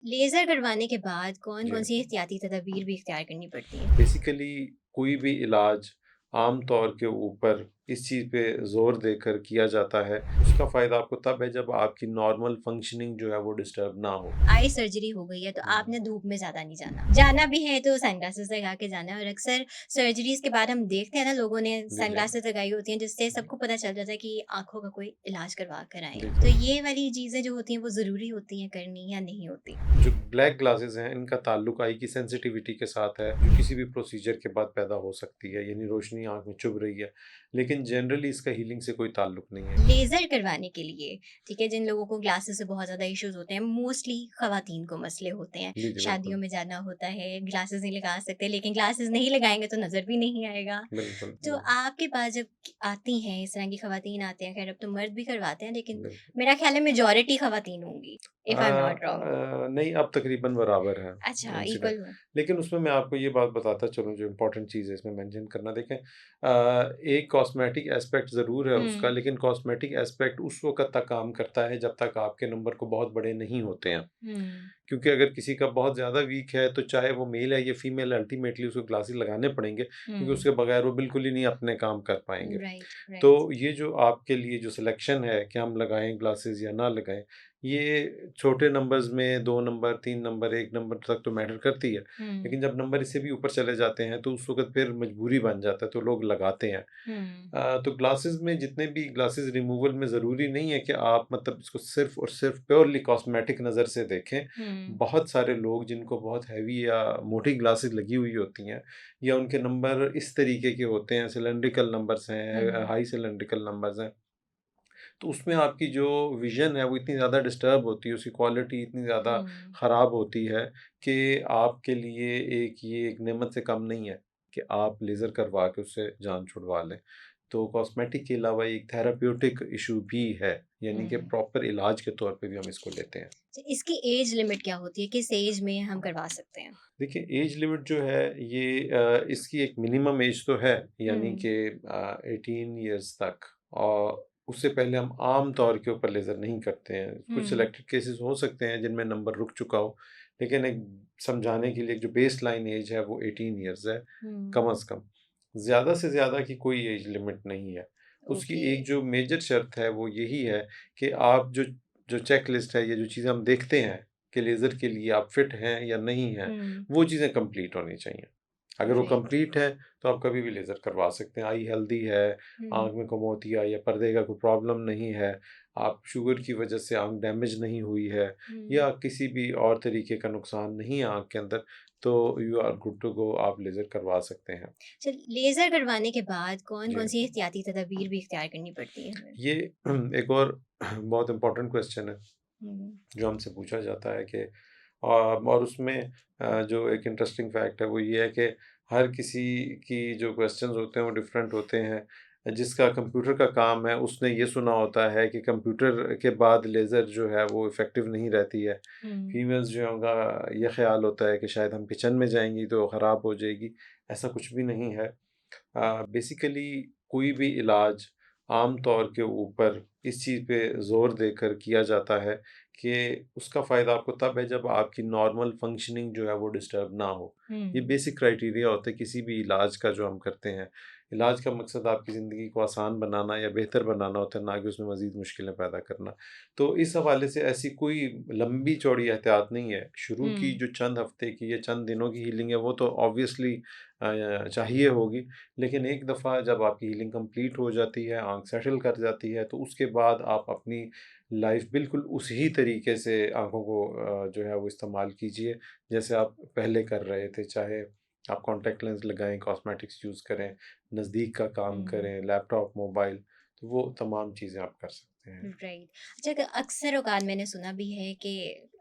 Laser करवाने के बाद जी। कौन-कौन सी एहतियाती तदाबीर भी इख्तियार करनी पड़ती हैं? बेसिकली कोई भी इलाज आम तौर के ऊपर इस चीज़ पे ज़ोर देकर किया जाता है, उसका फ़ायदा आपको तब है जब आपकी नॉर्मल फंक्शनिंग जो है वो डिस्टर्ब ना हो। आई सर्जरी हो गई है तो हुँ, आपने धूप में ज़्यादा नहीं जाना। जाना भी है तो सनग्लासेस लगा के जाना है और अक्सर सर्जरीज़ के बाद हम देखते हैं ना लोगों ने जी, जी। सनग्लासेस लगाई होती हैं जिससे जी, सबको पता चल जाता है कि आँखों का कोई इलाज करवा कर आए जी, हैं। जी। तो ये वाली चीज़ें जो होती हैं वो ज़रूरी होती हैं करनी या नहीं होती? जो ब्लैक ग्लासेस हैं, इनका ताल्लुक आई की सेंसिटिविटी के साथ है, जो किसी भी प्रोसीजर के बाद पैदा हो सकती है, यानी रोशनी आँख में चुभ रही है। लेकिन जनरली इसका हीलिंग से कोई ताल्लुक नहीं है। लेज़र करवाने के लिए, ठीक है, जिन लोगों को ग्लासेस से बहुत ज़्यादा इश्यूज़ होते हैं, मोस्टली ख़वातीन को मसले होते हैं। जी, जी, शादियों बिल्कुल। में जाना होता है, ग्लासेस नहीं लगा सकते, लेकिन ग्लासेस नहीं लगाएँगे तो नज़र भी नहीं आएगा। बिल्कुल, तो बिल्कुल, आपके पास जब आती हैं, इस तरह की ख़वातीन आती हैं, ख़ैर अब तो मर्द भी करवाते हैं, लेकिन बिल्कुल। मेरा ख़्याल है मेजॉरिटी ख़वातीन होंगी, if I am not wrong. नहीं, अब तकरीबन बराबर है अच्छा, इंसिडेंट। इक्वल हो। लेकिन उसमें मैं आपको ये बात बताता चलूँ जो इम्पोर्टेंट चीज़ है इसमें मेंशन करना देखें एक कॉस्मेटिक एस्पेक्ट ज़रूर है उसका हुँ, लेकिन कॉस्मेटिक एस्पेक्ट उस वक़्त तक काम करता है जब तक आपके नंबर को बहुत बड़े नहीं होते हैं। हुँ, क्योंकि अगर किसी का बहुत ज़्यादा वीक है तो चाहे वो मेल है या फीमेल अल्टीमेटली उसको ग्लासेस लगाने पड़ेंगे क्योंकि हुँ। उसके बगैर वो बिल्कुल ही नहीं अपने काम कर पाएँगे। राइट, तो राइट। ये जो आपके लिए जो सिलेक्शन है कि हम लगाएँ ग्लासेस या ना लगाएँ, ये छोटे नंबर्स में 2 नंबर, 3 नंबर, 1 नंबर तक तो मैटर करती है। हुँ, लेकिन जब नंबर इससे भी ऊपर चले जाते हैं तो उस वक़्त फिर मजबूरी बन जाता है तो लोग लगाते हैं। हुँ, तो ग्लासेस में जितने भी ग्लासेस रिमूवल में ज़रूरी नहीं है कि आप मतलब इसको सिर्फ़ और सिर्फ़ प्योरली कॉस्मेटिक नज़र से देखें। हुँ, बहुत सारे लोग जिनको बहुत हेवी या मोटी ग्लासेस लगी हुई होती हैं या उनके नंबर इस तरीके के होते हैं, सिलिंड्रिकल नंबर्स हैं, हुँ, हाई सिलिंड्रिकल नंबर्स हैं, तो उसमें आपकी जो विज़न है वो इतनी ज़्यादा डिस्टर्ब होती है, उसकी क्वालिटी इतनी ज़्यादा हुँ। ख़राब होती है कि आपके लिए ये एक नेमत से कम नहीं है कि आप लेज़र करवा के उससे जान छुड़वा लें। तो कॉस्मेटिक के अलावा एक थेराप्यूटिक इश्यू भी है, यानी कि हुँ। प्रॉपर इलाज के तौर पे भी हम इसको लेते हैं। तो इसकी एज लिमिट क्या होती है? किस एज में हम करवा सकते हैं? देखिए एज लिमिट जो है ये इसकी एक मिनिमम एज तो है, यानी हुँ, कि 18 इयर्स तक और उससे पहले हम आम तौर के ऊपर लेज़र नहीं करते हैं। कुछ हुँ, सिलेक्टेड केसेस हो सकते हैं जिनमें नंबर रुक चुका हो, लेकिन एक समझाने के लिए जो बेसलाइन एज है वो 18 इयर्स है, हुँ। कम से कम। ज़्यादा से ज़्यादा की कोई एज लिमिट नहीं है। उसकी ओके। एक जो मेजर शर्त है वो यही है कि आप जो जो चेकलिस्ट है, ये जो चीज़ें हम देखते हैं कि लेज़र के लिए आप फिट हैं या नहीं हैं, हुँ, वो चीज़ें कंप्लीट होनी चाहिए। अगर वो राइट। कंप्लीट है, तो आप कभी भी लेज़र करवा सकते हैं। आई हेल्दी है, हुँ, आँख में कमोतिया या पर्दे का कोई प्रॉब्लम नहीं है, आप शुगर की वजह से आँख डैमेज नहीं हुई है हुँ। या किसी भी और तरीके का नुकसान नहीं है आँख के अंदर, तो you are good to go, आप लेज़र करवा सकते हैं। चल लेज़र करवाने के बाद जी। कौन-कौन सी एहतियाती तदाबीर भी इख्तियार करनी पड़ती है हमें? ये एक और बहुत इम्पोर्टेंट क्वेश्चन है, हुँ, जो हमसे पूछा जाता है कि और उसमें जो एक इंटरेस्टिंग फैक्ट है वो ये है कि हर किसी की जो क्वेश्चंस होते हैं वो डिफरेंट होते हैं। जिसका कंप्यूटर का काम है उसने ये सुना होता है कि कंप्यूटर के बाद लेज़र जो है वो इफ़ेक्टिव नहीं रहती है। हुँ, फीमेल्स जो है उनका ये ख़्याल होता है कि शायद हम किचन में जाएँगी तो ख़राब हो जाएगी, ऐसा कुछ भी नहीं है। बेसिकली कोई भी इलाज आम तौर के ऊपर इस चीज़ पे ज़ोर देकर किया जाता है कि उसका फ़ायदा आपको तब है जब आपकी नॉर्मल फंक्शनिंग जो है वो डिस्टर्ब ना हो। ये हुँ, बेसिक क्राइटेरिया होता है किसी भी इलाज का जो हम करते हैं। इलाज का मकसद आपकी ज़िंदगी को आसान बनाना या बेहतर बनाना होता है, ना कि उसमें मज़ीद मुश्किलें पैदा करना। तो इस हवाले से ऐसी कोई लंबी चौड़ी एहतियात नहीं है। शुरू की हुँ, जो चंद हफ़्ते की या चंद दिनों की हीलिंग है वो तो ऑब्वियसली चाहिए होगी। लेकिन एक दफ़ा जब आपकी हीलिंग कंप्लीट हो जाती है, आँख सेटल कर जाती है, तो उसके बाद आप अपनी लाइफ़ बिल्कुल उसी तरीके से आँखों को जो है वो इस्तेमाल कीजिए, जैसे आप पहले कर रहे थे। चाहे आप कॉन्टैक्ट लेंस लगाएँ, कॉस्मेटिक्स यूज़ करें, नज़दीक का काम हुँ। करें, लैपटॉप, मोबाइल, तो वो तमाम चीज़ें आप कर सकते हैं। राइट। अच्छा, अक्सर औकात मैंने सुना भी है कि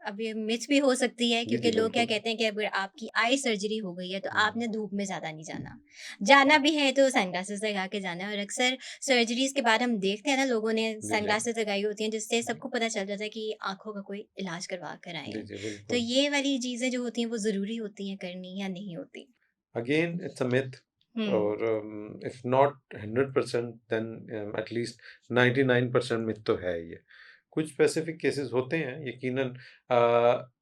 अब ये मिथ भी हो सकती है जी, जी, क्योंकि लोग क्या बिल्कुल। कहते हैं कि अगर आपकी आई सर्जरी हो गई है तो हुँ, आपने धूप में ज़्यादा नहीं जाना। जाना भी है तो सनग्लासेस लगा के जाना है और अक्सर सर्जरीज़ के बाद हम देखते हैं ना लोगों ने जी, जी। सनग्लासेस लगाई होती हैं जिससे जी, सबको पता चल जाता है कि आँखों का कोई इलाज करवा कर आए जी, हैं। जी, तो बिल्कुल। ये वाली चीज़ें जो होती हैं वो ज़रूरी होती हैं करनी या नहीं होती? Again it's a myth hmm, और if not 100% then at least 99% myth तो है ये। कुछ स्पेसिफिक केसेस होते हैं यकीनन।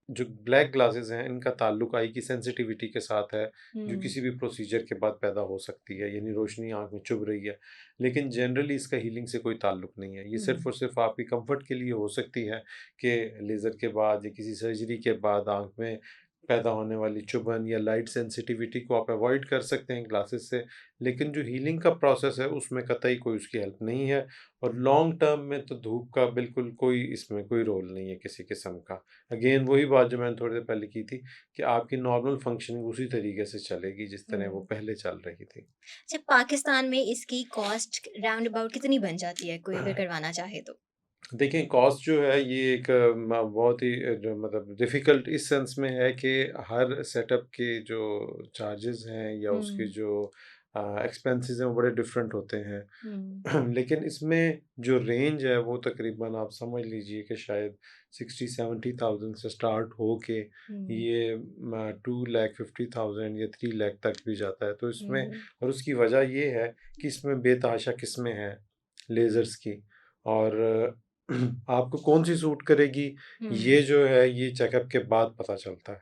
जो ब्लैक ग्लासेस हैं इनका ताल्लुक आई की सेंसिटिविटी के साथ है, जो हुँ, किसी भी प्रोसीजर के बाद पैदा हो सकती है, यानी रोशनी आँख में चुभ रही है। लेकिन जनरली इसका हीलिंग से कोई ताल्लुक नहीं है। ये सिर्फ़ हुँ, और सिर्फ़ आपकी कम्फ़र्ट के लिए हो सकती है कि लेज़र के बाद या किसी सर्जरी के बाद आँख में पैदा होने वाली चुभन या लाइट सेंसिटिविटी को आप अवॉइड कर सकते हैं ग्लासेस से। लेकिन जो हीलिंग का प्रोसेस है उसमें कतई कोई उसकी हेल्प नहीं है, और लॉन्ग टर्म में तो धूप का बिल्कुल कोई इसमें कोई रोल नहीं है किसी किस्म का। अगेन वही बात जो मैंने थोड़ी देर पहले की थी कि आपकी नॉर्मल फंक्शनिंग उसी तरीके से चलेगी जिस तरह वो हुँ। पहले चल रही थी। अच्छा, पाकिस्तान में इसकी कॉस्ट राउंड अबाउट कितनी बन जाती है, कोई अगर करवाना चाहे तो? देखिए, कॉस्ट जो है ये एक बहुत ही जो मतलब डिफ़िकल्ट इस सेंस में है कि हर सेटअप के जो चार्जेज़ हैं या उसके हुँ, जो एक्सपेंसेस हैं वो बड़े डिफरेंट होते हैं। हुँ, लेकिन इसमें जो रेंज है वो तकरीबन आप समझ लीजिए कि शायद 60-70,000 से स्टार्ट होके हुँ, ये 2,50,000 या 3 लाख तक भी जाता है। तो इसमें, हुँ, और उसकी वजह ये है कि इसमें बेतहाशा किस्में हैं लेज़र्स की, और आपको कौन-सी सूट करेगी, हुँ। ये जो है ये चेकअप के बाद पता चलता है।